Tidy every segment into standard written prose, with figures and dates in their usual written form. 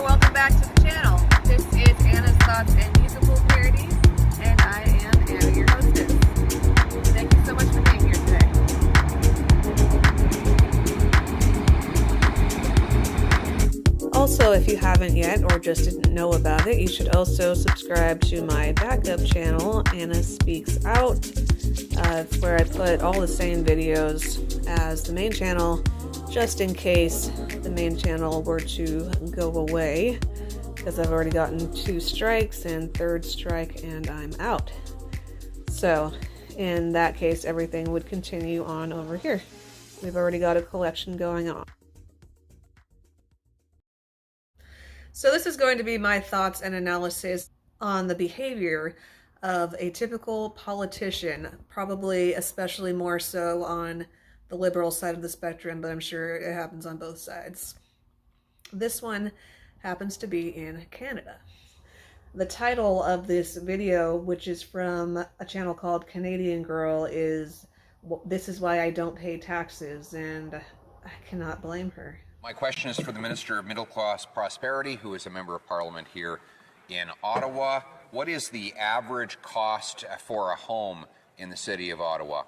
Welcome back to the channel. This is Anna's Thoughts and Musical Parodies, and I am Anna, your hostess. Thank you so much for being here today. Also, if you haven't yet or just didn't know about it, you should also subscribe to my backup channel, Anna Speaks Out. It's where I put all the same videos as the main channel, just in case the main channel were to go away, because I've already gotten 2 strikes and 3rd strike and I'm out. So in that case, everything would continue on over here. We've already got a collection going on. So this is going to be my thoughts and analysis on the behavior of a typical politician, probably especially more so on the liberal side of the spectrum, but I'm sure it happens on both sides. This one happens to be in Canada. The title of this video, which is from a channel called Canadian Girl, is "This is Why I Don't Pay Taxes," and I cannot blame her. My question is for the Minister of Middle Class Prosperity, who is a Member of Parliament here in Ottawa. What is the average cost for a home in the City of Ottawa?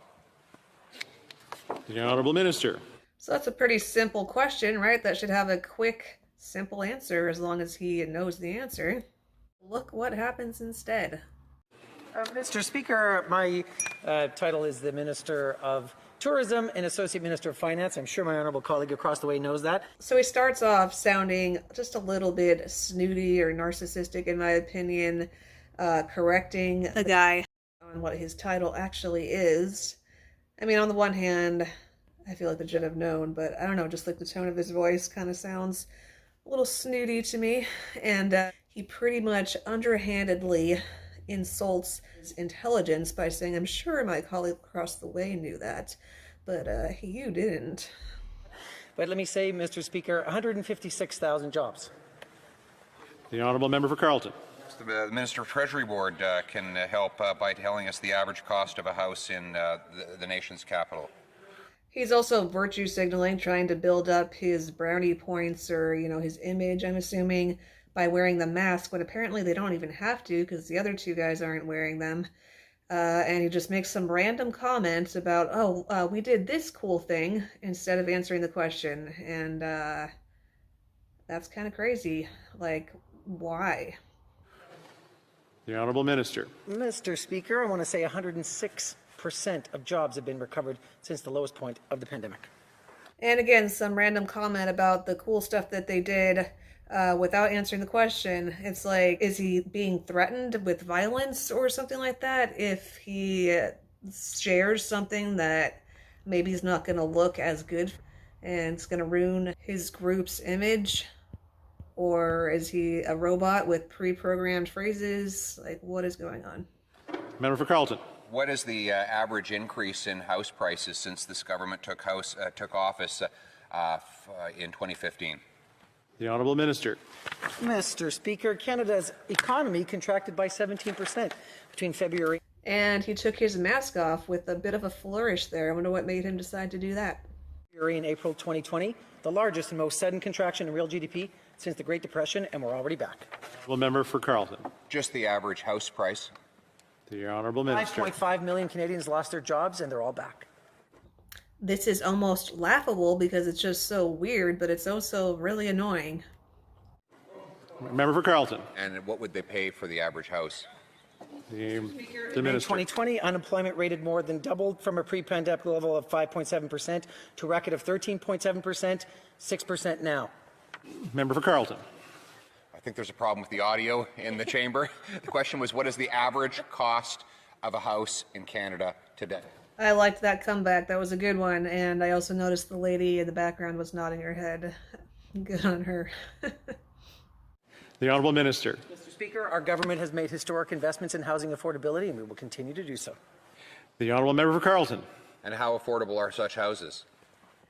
The Honourable Minister. So that's a pretty simple question, right? That should have a quick, simple answer as long as he knows the answer. Look what happens instead. Mr. Speaker, my title is the Minister of Tourism and Associate Minister of Finance. I'm sure my honourable colleague across the way knows that. So he starts off sounding just a little bit snooty or narcissistic, in my opinion, correcting the guy on what his title actually is. I mean, on the one hand, I feel like they should have known, but I don't know, just like the tone of his voice kind of sounds a little snooty to me. And he pretty much underhandedly insults his intelligence by saying, "I'm sure my colleague across the way knew that, but you didn't." But let me say, Mr. Speaker, 156,000 jobs. The Honourable Member for Carleton. The Minister of Treasury Board can help by telling us the average cost of a house in the nation's capital. He's also virtue signaling, trying to build up his brownie points or, his image, I'm assuming, by wearing the mask, when apparently they don't even have to because the other 2 guys aren't wearing them. And he just makes some random comments about, we did this cool thing, instead of answering the question. And that's kind of crazy. Like, why? The Honourable Minister. Mr. Speaker, I want to say 106% of jobs have been recovered since the lowest point of the pandemic. And again, some random comment about the cool stuff that they did without answering the question. It's like, is he being threatened with violence or something like that if he shares something that maybe is not going to look as good and it's going to ruin his group's image? Or is he a robot with pre-programmed phrases? Like, what is going on? Member for Carleton. What is the average increase in house prices since this government took office in 2015? The Honourable Minister. Mr. Speaker, Canada's economy contracted by 17% between February. And he took his mask off with a bit of a flourish there. I wonder what made him decide to do that. February and April 2020, the largest and most sudden contraction in real GDP since the Great Depression, and we're already back. Honourable Member for Carleton. Just the average house price. The Honourable Minister. 5.5 million Canadians lost their jobs, and they're all back. This is almost laughable because it's just so weird, but it's also really annoying. Member for Carleton. And what would they pay for the average house? The In Minister. 2020, unemployment rated more than doubled from a pre-pandemic level of 5.7% to a record of 13.7%, 6% now. Member for Carleton. I think there's a problem with the audio in the chamber. The question was, what is the average cost of a house in Canada today? I liked that comeback. That was a good one. And I also noticed the lady in the background was nodding her head. Good on her. The Honourable Minister. Mr. Speaker, our government has made historic investments in housing affordability, and we will continue to do so. The Honourable Member for Carleton. And how affordable are such houses?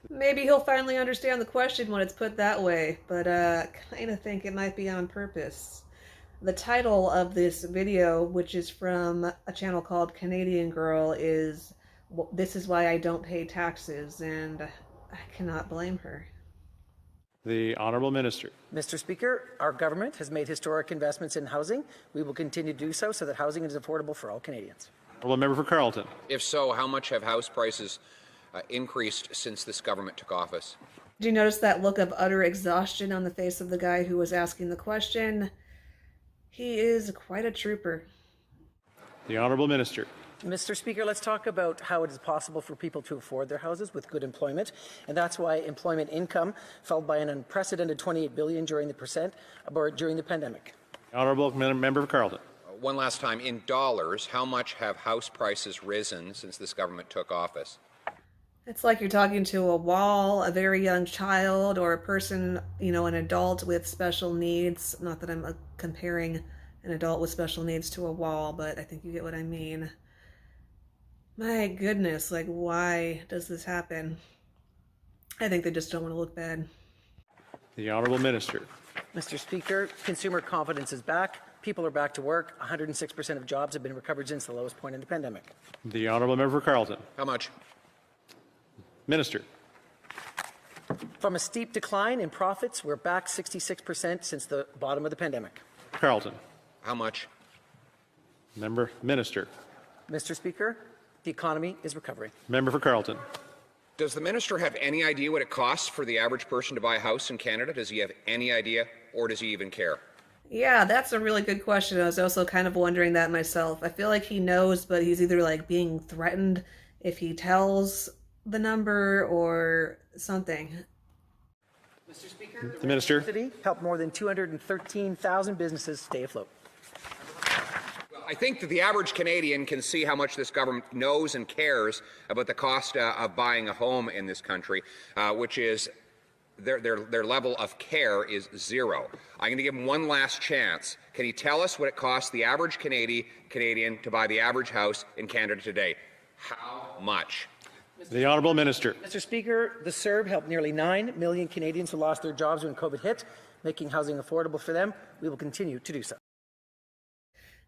Maybe he'll finally understand the question when it's put that way, but I kind of think it might be on purpose. The title of this video, which is from a channel called Canadian Girl, is "This is Why I Don't Pay Taxes," and I cannot blame her. The Honourable Minister. Mr. Speaker, our government has made historic investments in housing. We will continue to do so that housing is affordable for all Canadians. Honourable Member for Carleton. If so, how much have house prices increased since this government took office? Did you notice that look of utter exhaustion on the face of the guy who was asking the question? He is quite a trooper. The Honourable Minister. Mr. Speaker, let's talk about how it is possible for people to afford their houses with good employment, and that's why employment income fell by an unprecedented $28 billion during the pandemic. Honourable Member for Carleton. One last time, in dollars, how much have house prices risen since this government took office? It's like you're talking to a wall, a very young child, or a person, an adult with special needs. Not that I'm comparing an adult with special needs to a wall, but I think you get what I mean. My goodness, why does this happen? I think they just don't want to look bad. The Honourable Minister. Mr. Speaker, consumer confidence is back. People are back to work. 106% of jobs have been recovered since the lowest point in the pandemic. The Honourable Member for Carleton. How much? Minister. From a steep decline in profits, we're back 66% since the bottom of the pandemic. Carleton. How much? Minister. Mr. Speaker, the economy is recovering. Member for Carleton. Does the minister have any idea what it costs for the average person to buy a house in Canada? Does he have any idea, or does he even care? Yeah, that's a really good question. I was also kind of wondering that myself. I feel like he knows, but he's either being threatened if he tells the number or something. Mr. Speaker, The Minister. City helped more than 213,000 businesses stay afloat. I think that the average Canadian can see how much this government knows and cares about the cost of buying a home in this country, which is their level of care is zero. I'm going to give him one last chance. Can he tell us what it costs the average Canadian to buy the average house in Canada today? How much? The Honourable Minister. Mr. Speaker, the CERB helped nearly 9 million Canadians who lost their jobs when COVID hit, making housing affordable for them. We will continue to do so.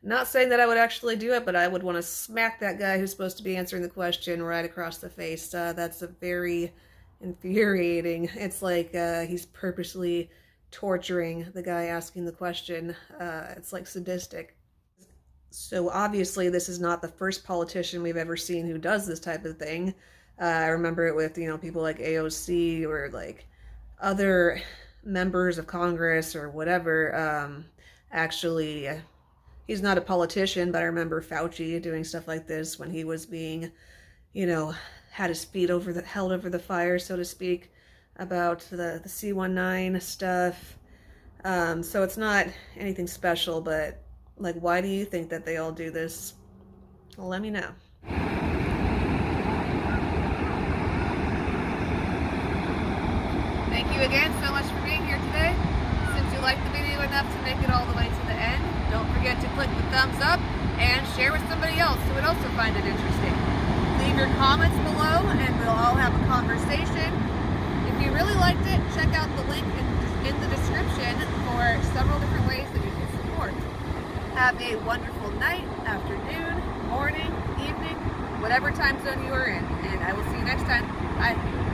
Not saying that I would actually do it, but I would want to smack that guy who's supposed to be answering the question right across the face. That's a very infuriating. It's like he's purposely torturing the guy asking the question. It's sadistic. So obviously this is not the first politician we've ever seen who does this type of thing. I remember it with, people like AOC or other members of Congress or whatever. Actually, he's not a politician, but I remember Fauci doing stuff like this when he was being, had his feet held over the fire, so to speak, about the C-19 stuff. So it's not anything special, but why do you think that they all do this? Well, let me know. Thank you again so much for being here today. Since you liked the video enough to make it all the way to the end, don't forget to click the thumbs up and share with somebody else who would also find it interesting. Leave your comments below and we'll all have a conversation. If you really liked it, check out the link in the description for several different ways that you can support. Have a wonderful night, afternoon, morning, evening, whatever time zone you are in. And I will see you next time. Bye.